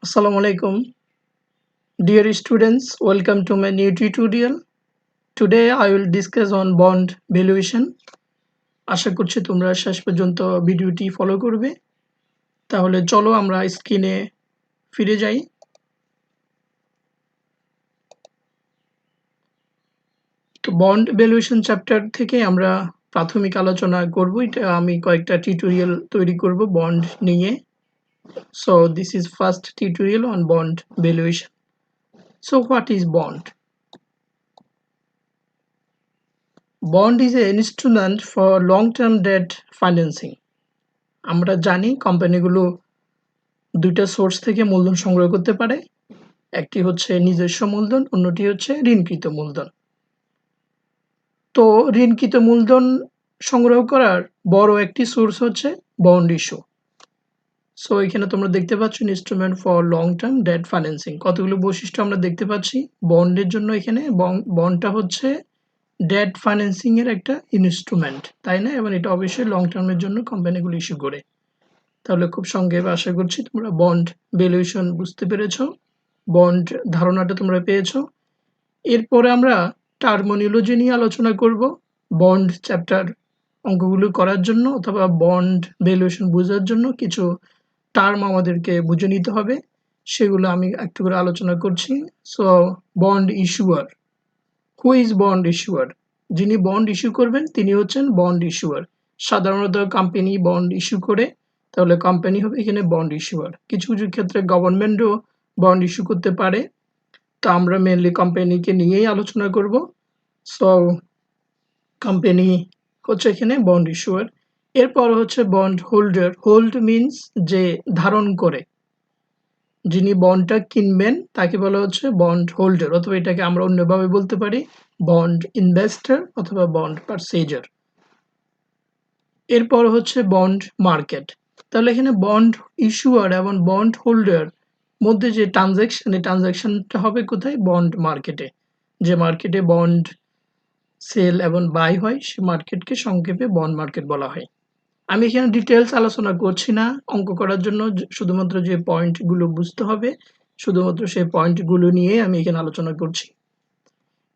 Assalamu alaikum. Dear students, welcome to my new tutorial. Today I will discuss on bond valuation. আশা করছি তোমরা শেষ পর্যন্ত ভিডিওটি follow করবে। তাহলে চলো আমরা স্ক্রিনে ফিরে যাই। তো বন্ড ভ্যালুয়েশন চ্যাপ্টার থেকে আমরা প্রাথমিক আলোচনা করব। এটা আমি কয়েকটা টিউটোরিয়াল তৈরি করব বন্ড নিয়ে। So this is first tutorial on bond valuation. So what is bond? Bond is an instrument for long-term debt financing. আমরা জানি কোম্পানিগুলো দুইটা সোর্স থেকে মূলধন সংগ্রহ করতে পারে। একটি হচ্ছে নিজস্ব মূলধন, অন্যটি হচ্ছে ঋণকৃত মূলধন। তো ঋণকৃত মূলধন সংগ্রহ করার বড় একটি সোর্স হচ্ছে বন্ড ইস্যু। সো এখানে তোমরা দেখতে পাচ্ছ instrument for long term debt financing. কতগুলো বৈশিষ্ট্য আমরা দেখতে পাচ্ছি বন্ডের জন্য। এখানে বন্ডটা হচ্ছে ডেট ফাইন্যান্সিং এর একটা ইনস্ট্রুমেন্ট, তাই না? এবং এটা অবশ্যই লং টার্মের জন্য কোম্পানিগুলো ইস্যু করে। তাহলে খুব সংক্ষেপে আশা করছি তোমরা বন্ড ভ্যালুয়েশন বুঝতে পেরেছো, বন্ড ধারণাটা তোমরা পেয়েছো। এরপরে আমরা টার্মিনোলজি নিয়ে আলোচনা করব। বন্ড চ্যাপ্টার অঙ্কগুলো করার জন্য অথবা বন্ড ভ্যালুয়েশন বোঝার জন্য কিছু টার্ম আমাদেরকে বুঝে নিতে হবে, সেগুলো আমি একটু করে আলোচনা করছি। So bond ইস্যুয়ার, who is bond ইস্যুয়ার? যিনি বন্ড ইস্যু করবেন তিনি হচ্ছেন বন্ড ইস্যুয়ার। সাধারণত কোম্পানি বন্ড ইস্যু করে, তাহলে কোম্পানি হবে এখানে বন্ড ইস্যুয়ার। কিছু কিছু ক্ষেত্রে গভর্নমেন্টও বন্ড ইস্যু করতে পারে, তো আমরা মেনলি কোম্পানিকে নিয়েই আলোচনা করব। সো কোম্পানি হচ্ছে এখানে বন্ড ইস্যুয়ার। এরপর হচ্ছে বন্ড হোল্ডার। হোল্ড মিনস যে ধারণ করে, যিনি বন্ডটা কিনবেন তাকে বলা হচ্ছে বন্ড হোল্ডার, অথবা এটাকে আমরা অন্যভাবে বলতে পারি বন্ড ইনভেস্টর অথবা বন্ড পারচেজার। এরপর হচ্ছে বন্ড মার্কেট। তাহলে এখানে বন্ড ইস্যুয়ার এবং বন্ড হোল্ডার মধ্যে যে ট্রানজ্যাকশন, এই ট্রানজ্যাকশনটা হবে কোথায়? বন্ড মার্কেটে। যে মার্কেটে বন্ড সেল এবং বাই হয় সে মার্কেটকে সংক্ষেপে বন্ড মার্কেট বলা হয়। আমি এখানে ডিটেলস আলোচনা করছি না, অঙ্ক করার জন্য শুধুমাত্র যে পয়েন্টগুলো বুঝতে হবে শুধুমাত্র সেই পয়েন্টগুলো নিয়ে আমি এখানে আলোচনা করছি।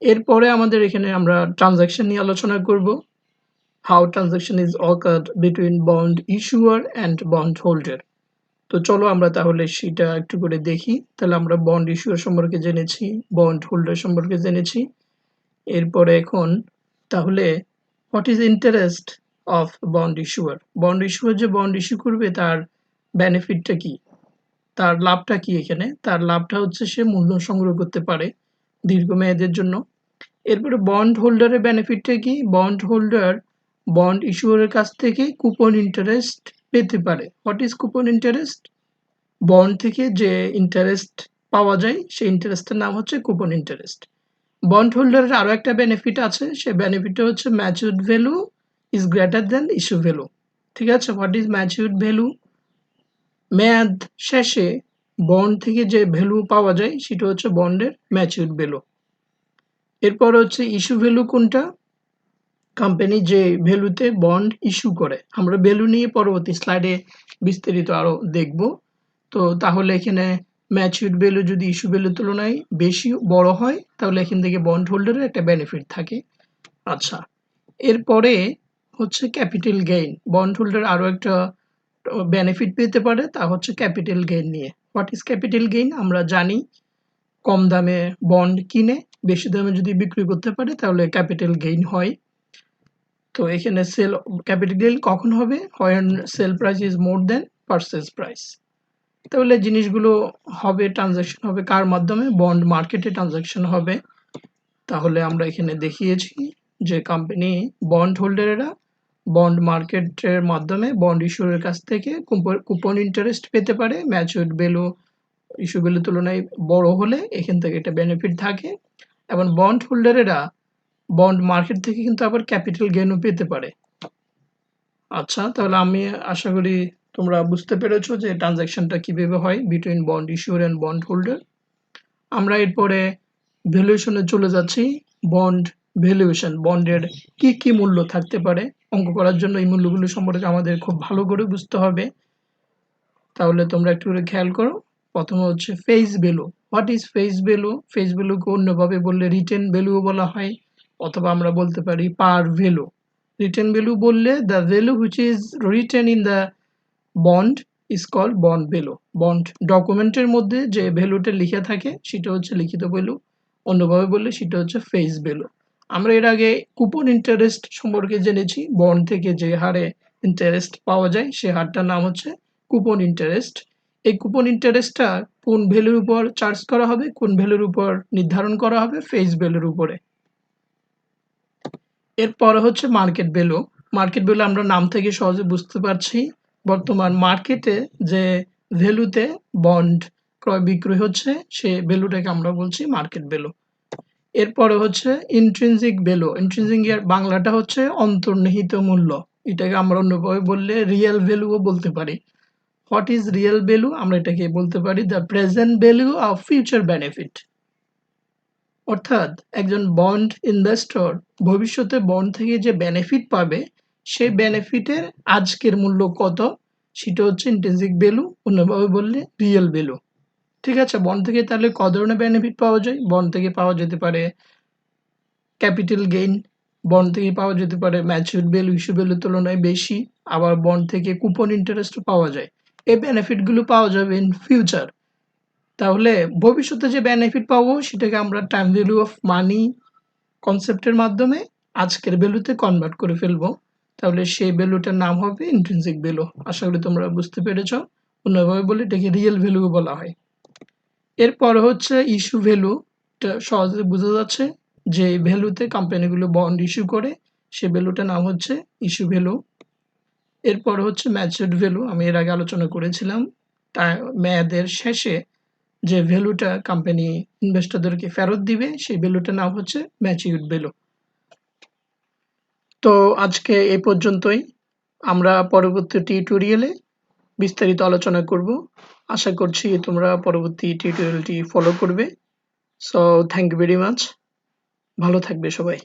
এরপরে আমাদের এখানে আমরা ট্রানজ্যাকশন নিয়ে আলোচনা করব। How transaction is occurred between bond issuer and bond holder. তো চলো আমরা তাহলে সেটা একটু করে দেখি। তাহলে আমরা বন্ড ইস্যুয়ার সম্পর্কে জেনেছি, বন্ড হোল্ডার সম্পর্কে জেনেছি। এরপরে এখন তাহলে what is interest of bond ইস্যুয়ার? Bond ইস্যুয়ার যে বন্ড ইস্যু করবে তার বেনিফিটটা কি, তার লাভটা কি? এখানে তার লাভটা হচ্ছে সে মূলধন সংগ্রহ করতে পারে দীর্ঘমেয়াদের জন্য। এরপরে বন্ড হোল্ডারের বেনিফিটটা কি? বন্ড হোল্ডার বন্ড ইস্যুয়ারের কাছ থেকে কুপন ইন্টারেস্ট পেতে পারে। What is coupon interest? Bond থেকে যে ইন্টারেস্ট পাওয়া যায় সেই ইন্টারেস্টের নাম হচ্ছে কুপন ইন্টারেস্ট। বন্ড হোল্ডারের আরও একটা বেনিফিট আছে, সে বেনিফিটটা হচ্ছে matured value is greater than issue value. ঠিক আছে, হোয়াট ইজ ম্যাচিউরড ভ্যালু? মেয়াদ শেষে বন্ড থেকে যে ভ্যালু পাওয়া যায় সেটা হচ্ছে বন্ডের ম্যাচিউরড ভ্যালু। এরপর হচ্ছে ইস্যু ভ্যালু কোনটা? কোম্পানি যে ভ্যালুতে বন্ড ইস্যু করে। আমরা ভ্যালু নিয়ে পরবর্তী স্লাইডে বিস্তারিত আরও দেখব। তো তাহলে এখানে ম্যাচিউরড ভ্যালু যদি ইস্যু ভ্যালুর তুলনায় বেশি বড় হয় তাহলে এখান থেকে বন্ড হোল্ডারের একটা বেনিফিট থাকে। আচ্ছা, এরপরে হচ্ছে ক্যাপিটাল গেইন। বন্ড হোল্ডার আরও একটা বেনিফিট পেতে পারে, তা হচ্ছে ক্যাপিটাল গেইন নিয়ে। What is capital gain? আমরা জানি কম দামে বন্ড কিনে বেশি দামে যদি বিক্রি করতে পারে তাহলে ক্যাপিটাল গেইন হয়। তো এখানে সেল ক্যাপিটাল গেইন কখন হবে? When sale price is more than purchase price. তাহলে জিনিসগুলো হবে, ট্রানজ্যাকশন হবে কার মাধ্যমে? বন্ড মার্কেটে ট্রানজ্যাকশন হবে। তাহলে আমরা এখানে দেখিয়েছি যে কোম্পানি বন্ড হোল্ডারেরা বন্ড মার্কেটের মাধ্যমে বন্ড ইস্যুরের কাছ থেকে কুপন ইন্টারেস্ট পেতে পারে। ম্যাচিউরড ভ্যালু ইস্যু ভ্যালুর তুলনায় বড় হলে এখান থেকে একটা বেনিফিট থাকে, এবং বন্ড হোল্ডারেরা বন্ড মার্কেট থেকে কিন্তু আবার ক্যাপিটাল গেইনও পেতে পারে। আচ্ছা, তাহলে আমি আশা করি তোমরা বুঝতে পেরেছো যে ট্রানজ্যাকশনটা কিভাবে হয় between bond ইস্যুয়ার and bond holder. আমরা এরপরে ভ্যালুয়েশনে চলে যাচ্ছি। বন্ড ভ্যালুয়েশন, বন্ডের কি কি মূল্য থাকতে পারে? অঙ্ক করার জন্য এই মূল্যগুলো সম্পর্কে আমাদের খুব ভালো করে বুঝতে হবে। তাহলে তোমরা একটু করে খেয়াল করো। প্রথমে হচ্ছে face value. What is face value? Face ভ্যালুকে অন্যভাবে বললে রিটেন ভ্যালুও বলা হয়, অথবা আমরা বলতে পারি পার ভ্যালু। রিটেন ভ্যালু বললে the value which is written in the bond is called bond value. Bond ডকুমেন্টের মধ্যে যে ভ্যালুটা লিখে থাকে সেটা হচ্ছে লিখিত ভ্যালু, অন্যভাবে বললে সেটা হচ্ছে ফেস ভ্যালু। আমরা এর আগে কুপন ইন্টারেস্ট সম্পর্কে জেনেছি, বন্ড থেকে যে হারে ইন্টারেস্ট পাওয়া যায় সে হারটার নাম হচ্ছে কুপন ইন্টারেস্ট। এই কুপন ইন্টারেস্টটা কোন ভ্যালুর উপর চার্জ করা হবে, কোন ভ্যালুর উপর নির্ধারণ করা হবে? ফেস ভ্যালুর উপরে। এরপরে হচ্ছে মার্কেট ভ্যালু। মার্কেট ভ্যালু আমরা নাম থেকে সহজে বুঝতে পারছি, বর্তমান মার্কেটে যে ভ্যালুতে বন্ড ক্রয় বিক্রয় হচ্ছে সে ভ্যালুটাকে আমরা বলছি মার্কেট ভ্যালু। এরপরে হচ্ছে ইন্ট্রিনসিক ভ্যালু। ইন্ট্রিনসিক এর বাংলাটা হচ্ছে অন্তর্নিহিত মূল্য। এটাকে আমরা অন্যভাবে বললে রিয়েল ভ্যালুও বলতে পারি। What is real value? আমরা এটাকে বলতে পারি the present value of future benefit. অর্থাৎ একজন বন্ড ইনভেস্টর ভবিষ্যতে বন্ড থেকে যে বেনিফিট পাবে সেই বেনিফিটের আজকের মূল্য কত, সেটা হচ্ছে ইন্ট্রিনসিক ভ্যালু, অন্যভাবে বললে রিয়েল ভ্যালু। ঠিক আছে, বন্ড থেকে তাহলে ক ধরনের বেনিফিট পাওয়া যায়? বন্ড থেকে পাওয়া যেতে পারে ক্যাপিটাল গেইন, বন্ড থেকে পাওয়া যেতে পারে ম্যাচিউরড ভ্যালু ইস্যু ভ্যালুর তুলনায় বেশি, আবার বন্ড থেকে কুপন ইন্টারেস্টও পাওয়া যায়। এই বেনিফিটগুলো পাওয়া যাবে ইন ফিউচার। তাহলে ভবিষ্যতে যে বেনিফিট পাবো সেটাকে আমরা টাইম ভ্যালু অফ মানি কনসেপ্টের মাধ্যমে আজকের ভ্যালুতে কনভার্ট করে ফেলবো। তাহলে সেই ভ্যালুটার নাম হবে ইন্ট্রিনসিক ভ্যালু। আশা করি তোমরা বুঝতে পেরেছ। অন্যভাবে বলে এটাকে রিয়েল ভ্যালুও বলা হয়। এরপর হচ্ছে ইস্যু ভ্যালু। এটা সহজে বোঝা যাচ্ছে যে ভ্যালুতে কোম্পানিগুলো বন্ড ইস্যু করে, সে ভ্যালুটার নাম হচ্ছে ইস্যু ভ্যালু। এরপর হচ্ছে ম্যাচিউরড ভ্যালু, আমি এর আগে আলোচনা করেছিলাম। তা মেয়াদের শেষে যে ভ্যালুটা কোম্পানি ইনভেস্টরদেরকে ফেরত দিবে সেই ভ্যালুটার নাম হচ্ছে ম্যাচিউরড ভ্যালু। তো আজকে এই পর্যন্তই। আমরা পরবর্তী টিউটোরিয়ালে বিস্তারিত আলোচনা করব। আশা করছি তোমরা পরবর্তী টিউটোরিয়ালটি ফলো করবে। So thank you very much. ভালো থাকবে সবাই।